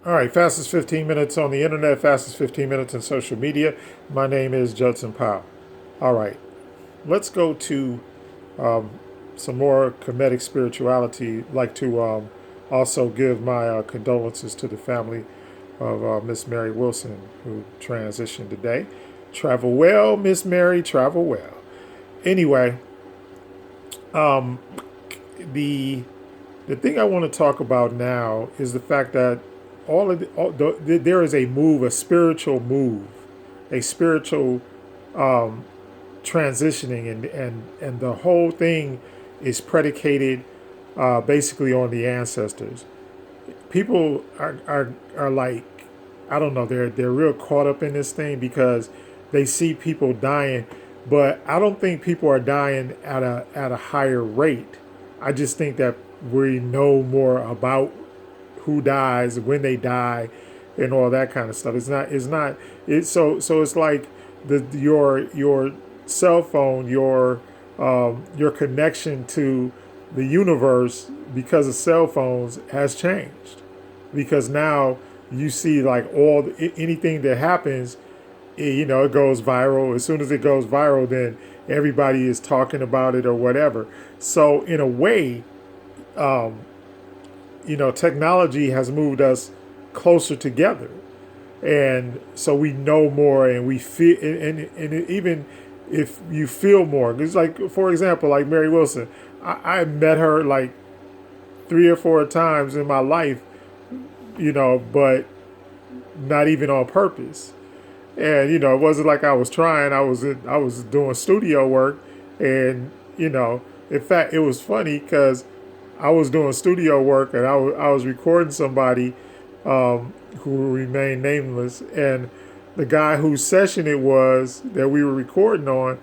All right, fastest 15 minutes on the internet, fastest 15 minutes in social media. My name is Judson Powell. All right, let's go to some more comedic spirituality. I'd like to also give my condolences to the family of Miss Mary Wilson, who transitioned today. Travel well, Miss Mary, travel well. Anyway, the the thing I want to talk about now is the fact that there is a move, a spiritual move, a spiritual transitioning, and the whole thing is predicated basically on the ancestors. People are like, I don't know, they're real caught up in this thing because they see people dying, but I don't think people are dying at a higher rate. I just think that we know more about who dies, when they die, and all that kind of stuff. It's so it's like your cell phone, your connection to the universe because of cell phones has changed. Because now you see like anything that happens, it goes viral. As soon as it goes viral, then everybody is talking about it or whatever. So in a way, technology has moved us closer together, and so we know more and we feel, and even if you feel more, it's like, for example, like Mary Wilson, I met her like 3 or 4 times in my life, but not even on purpose. And it wasn't like I was trying. I was doing studio work, and in fact, it was funny because I was doing studio work and I was recording somebody who remained nameless, and the guy whose session it was that we were recording on,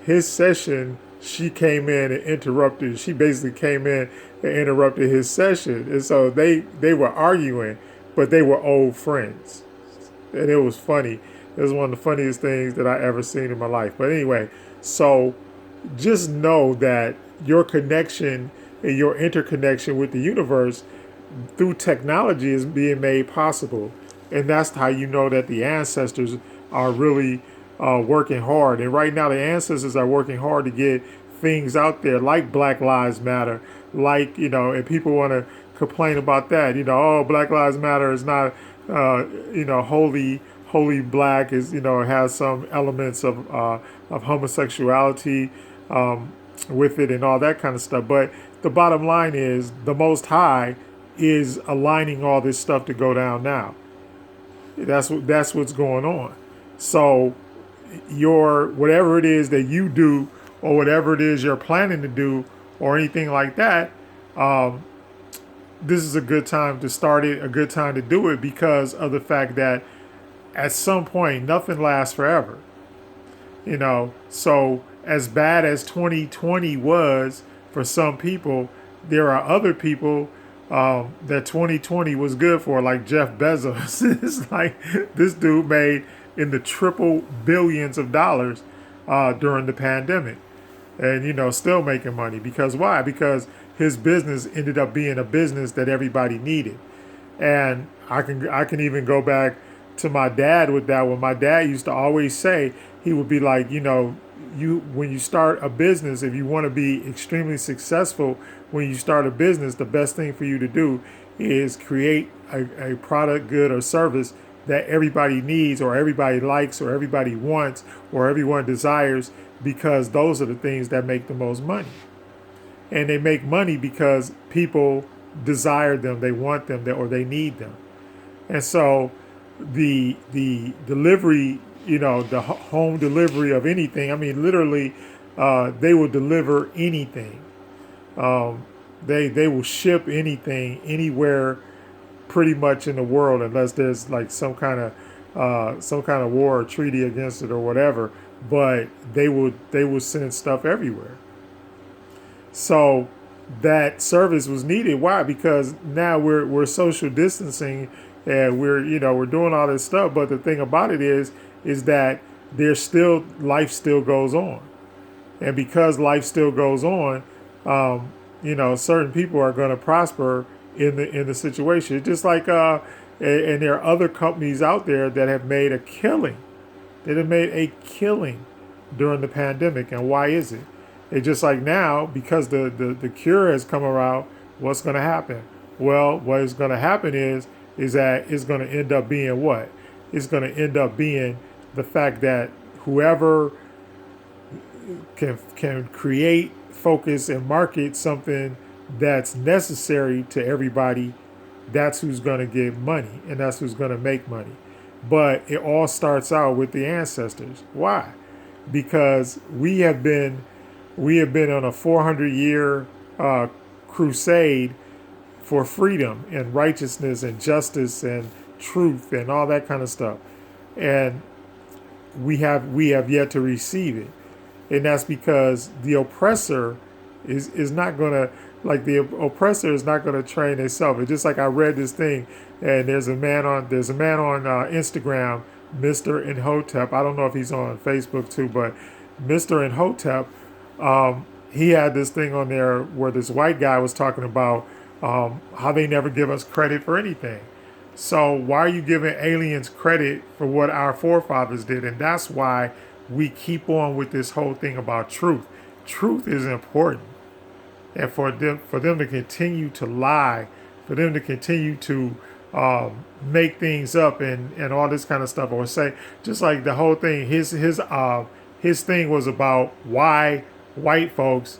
his session, she came in and interrupted. She basically came in and interrupted his session, and so they were arguing, but they were old friends, and it was funny. It was one of the funniest things that I ever seen in my life. But anyway, so just know that your connection and your interconnection with the universe through technology is being made possible. And that's how you know that the ancestors are really working hard. And right now, the ancestors are working hard to get things out there like Black Lives Matter, and people want to complain about that. Oh, Black Lives Matter is not, wholly black. Is it has some elements of homosexuality with it and all that kind of stuff. But the bottom line is the Most High is aligning all this stuff to go down now. That's what's going on. So your whatever it is that you do or whatever it is you're planning to do or anything like that, this is a good time to start it, a good time to do it because of the fact that at some point nothing lasts forever. So as bad as 2020 was for some people, there are other people that 2020 was good for, like Jeff Bezos. It's like this dude made in the triple billions of dollars during the pandemic, and still making money because why? Because his business ended up being a business that everybody needed. And I can even go back to my dad with that one. My dad used to always say, he would be like, you when you start a business, if you want to be extremely successful when you start a business, the best thing for you to do is create a product, good, or service that everybody needs or everybody likes or everybody wants or everyone desires, because those are the things that make the most money. And they make money because people desire them, they want them, or they need them. And so the delivery, the home delivery of anything. I mean, literally, they will deliver anything. They will ship anything anywhere, pretty much in the world, unless there's like some kind of war or treaty against it or whatever. But they will send stuff everywhere. So that service was needed. Why? Because now we're social distancing and we're doing all this stuff. But the thing about it is that there's still life still goes on, and because life still goes on, certain people are going to prosper in the situation. It's just like And there are other companies out there that have made a killing. That have made a killing during the pandemic. And why is it? It's just like now, because the cure has come around, what's going to happen? Well, what is going to happen is that it's going to end up being what? It's going to end up being the fact that whoever can create, focus, and market something that's necessary to everybody, that's who's going to get money and that's who's going to make money. But it all starts out with the ancestors. Why? Because we have been on a 400-year crusade for freedom and righteousness and justice and truth and all that kind of stuff, and we have yet to receive it, and that's because the oppressor is not gonna, like, the oppressor is not gonna train itself. It's just like I read this thing, and there's a man on Instagram, Mr. Imhotep. I don't know if he's on Facebook too, but Mr. Imhotep, he had this thing on there where this white guy was talking about how they never give us credit for anything. So why are you giving aliens credit for what our forefathers did? And that's why we keep on with this whole thing about truth. Truth is important. And for them to continue to lie, for them to continue to make things up and all this kind of stuff, or say, just like the whole thing, his thing was about why white folks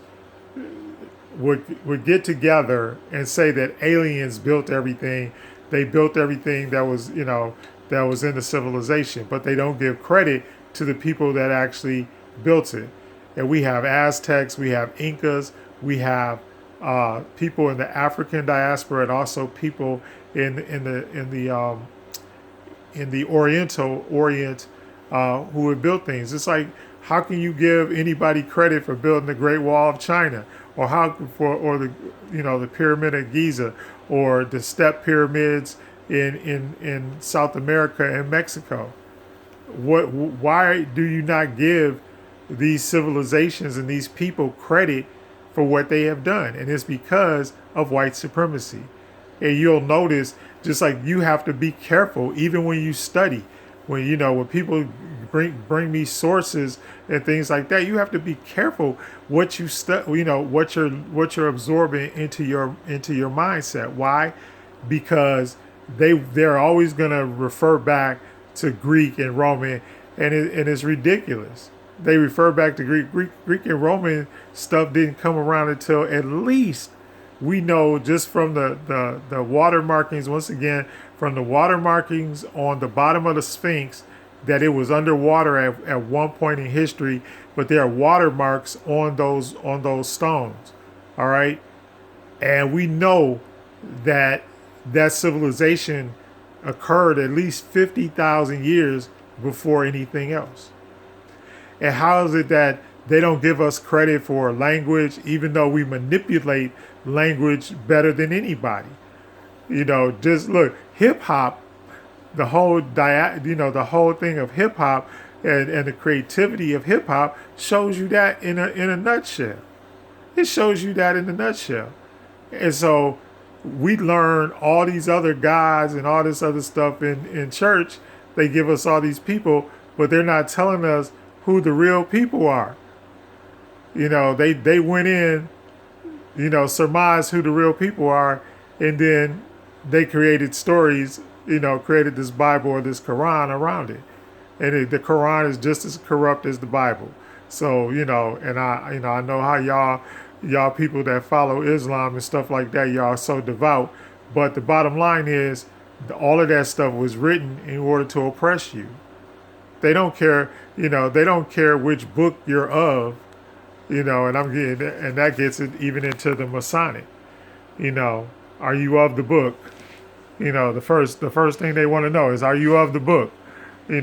would get together and say that aliens built everything. They built everything that was, that was in the civilization, but they don't give credit to the people that actually built it. And we have Aztecs, we have Incas, we have people in the African diaspora, and also people in the Orient who have built things. It's like, how can you give anybody credit for building the Great Wall of China, or the Pyramid of Giza, or the step pyramids in South America and Mexico? Why do you not give these civilizations and these people credit for what they have done? And it's because of white supremacy. And you'll notice, just like you have to be careful, even when you study, when people bring me sources and things like that, you have to be careful what you what you're absorbing into your mindset. Why? Because they're always going to refer back to Greek and Roman, and it's ridiculous. They refer back to Greek and Roman stuff didn't come around until, at least we know, just from the water markings, once again, from the water markings on the bottom of the Sphinx, that it was underwater at one point in history, but there are watermarks on those stones. All right. And we know that civilization occurred at least 50,000 years before anything else. And how is it that they don't give us credit for language, even though we manipulate language better than anybody? Just look, hip hop, the whole thing of hip hop and the creativity of hip hop shows you that in a nutshell. It shows you that in a nutshell. And so we learn all these other guys and all this other stuff in church. They give us all these people, but they're not telling us who the real people are. They went in, surmised who the real people are, and then they created stories, created this Bible or this Quran around it. And the Quran is just as corrupt as the Bible. So, and I know how y'all people that follow Islam and stuff like that, y'all are so devout. But the bottom line is, all of that stuff was written in order to oppress you. They don't care, they don't care which book you're of, and and that gets it even into the Masonic. Are you of the book? The first thing they want to know is, are you of the book? Do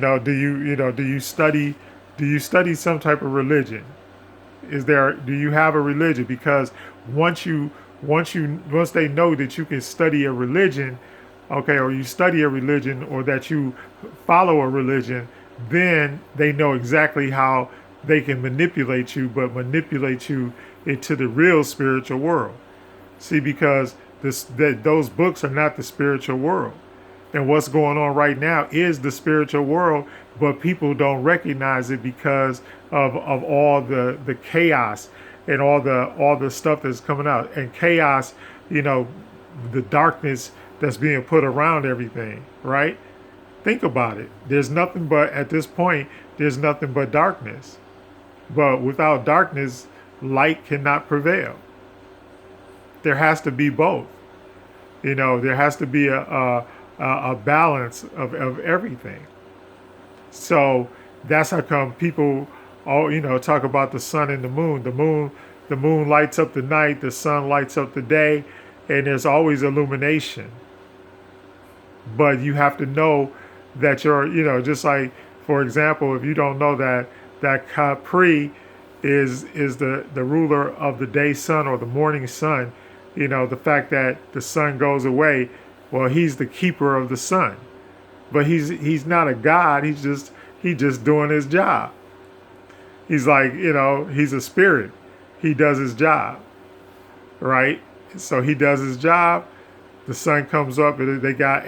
you study some type of religion? Do you have a religion? Because once they know that you can study a religion, okay, or you study a religion, or that you follow a religion, then they know exactly how they can manipulate you, but manipulate you into the real spiritual world. See, because those books are not the spiritual world. And what's going on right now is the spiritual world, but people don't recognize it because of all the chaos and all the stuff that's coming out. And chaos, you know, the darkness that's being put around everything, right? Think about it. There's nothing but, at this point, there's nothing but darkness. But without darkness, light cannot prevail. There has to be both. You know, there has to be a balance of everything. So that's how come people all, you know, talk about the sun and the moon. The moon lights up the night, the sun lights up the day, and there's always illumination. But you have to know that you're, you know, just like, for example, if you don't know that Capri is the ruler of the day sun or the morning sun, you know, the fact that the sun goes away, well, he's the keeper of the sun. But he's not a god, he's just doing his job. He's like, you know, he's a spirit. He does his job, right? So he does his job. The sun comes up, and they got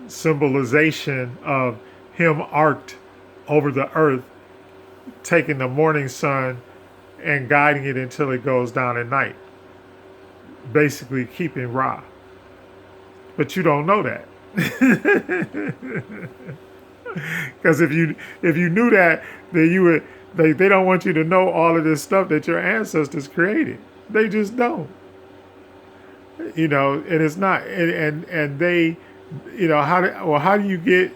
symbolization of him arced over the earth, taking the morning sun and guiding it until it goes down at night, basically keeping Ra. But you don't know that. Because if you knew that, then you would. They don't want you to know all of this stuff that your ancestors created. They just don't. You know, and it's not. And they, you know, how do you get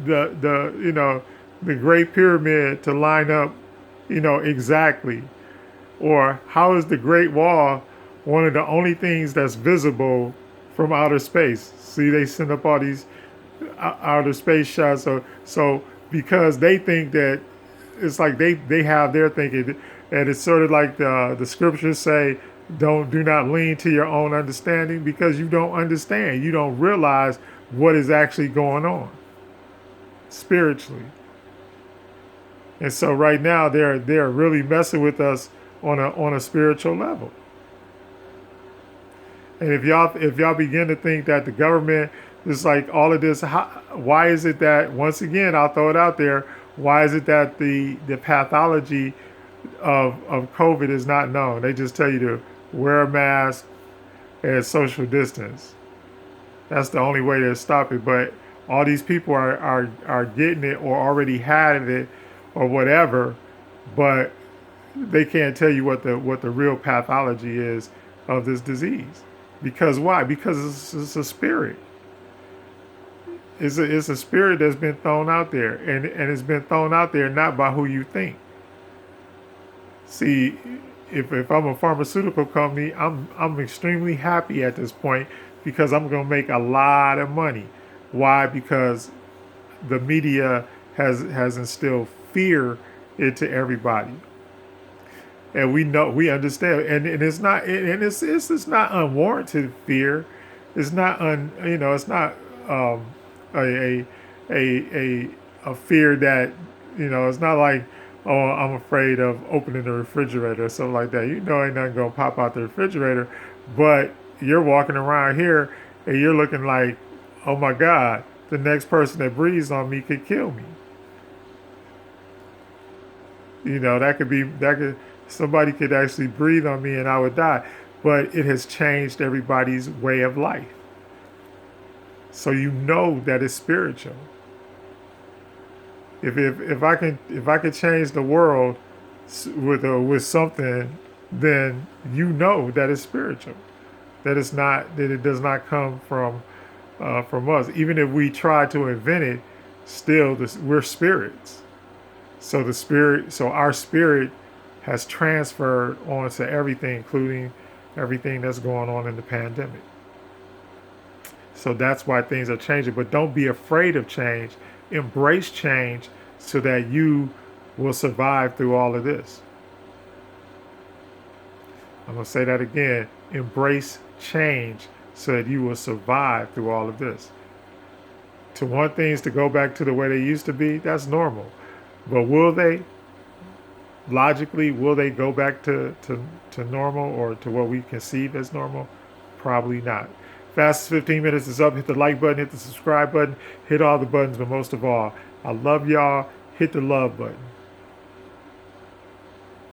the you know, the Great Pyramid to line up, you know, exactly? Or how is the Great Wall one of the only things that's visible from outer space? See, they send up all these outer space shots. So because they think that it's like they have their thinking, and it's sort of like the scriptures say, do not lean to your own understanding, because you don't understand. You don't realize what is actually going on spiritually. And so right now they're really messing with us on a spiritual level. And if y'all begin to think that the government is like all of this, why is it that, once again, I'll throw it out there, why is it that the pathology of COVID is not known? They just tell you to wear a mask and social distance. That's the only way to stop it. But all these people are getting it or already had it or whatever, but they can't tell you what the real pathology is of this disease. Because why? Because it's a spirit. It's a spirit that's been thrown out there, and it's been thrown out there not by who you think. See, if I'm a pharmaceutical company, I'm extremely happy at this point, because I'm gonna make a lot of money. Why? Because the media has instilled fear into everybody. And we understand, and it's not, and it's not unwarranted fear. It's not it's not a a fear that, it's not like, oh, I'm afraid of opening the refrigerator or something like that. Ain't nothing gonna pop out the refrigerator, but you're walking around here and you're looking like, oh my God, the next person that breathes on me could kill me. Somebody could actually breathe on me and I would die. But it has changed everybody's way of life. So that it's spiritual. If I can change the world with something, then that it's spiritual. That it does not come from us. Even if we try to invent it, still we're spirits. So our spirit has transferred onto everything, including everything that's going on in the pandemic. So that's why things are changing. But don't be afraid of change. Embrace change so that you will survive through all of this. I'm going to say that again. Embrace change so that you will survive through all of this. To want things to go back to the way they used to be, that's normal. But will they? Logically, will they go back to normal or to what we conceive as normal? Probably not. Fastest 15 minutes is up. Hit the like button, hit the subscribe button, hit all the buttons, but most of all, I love y'all. Hit the love button.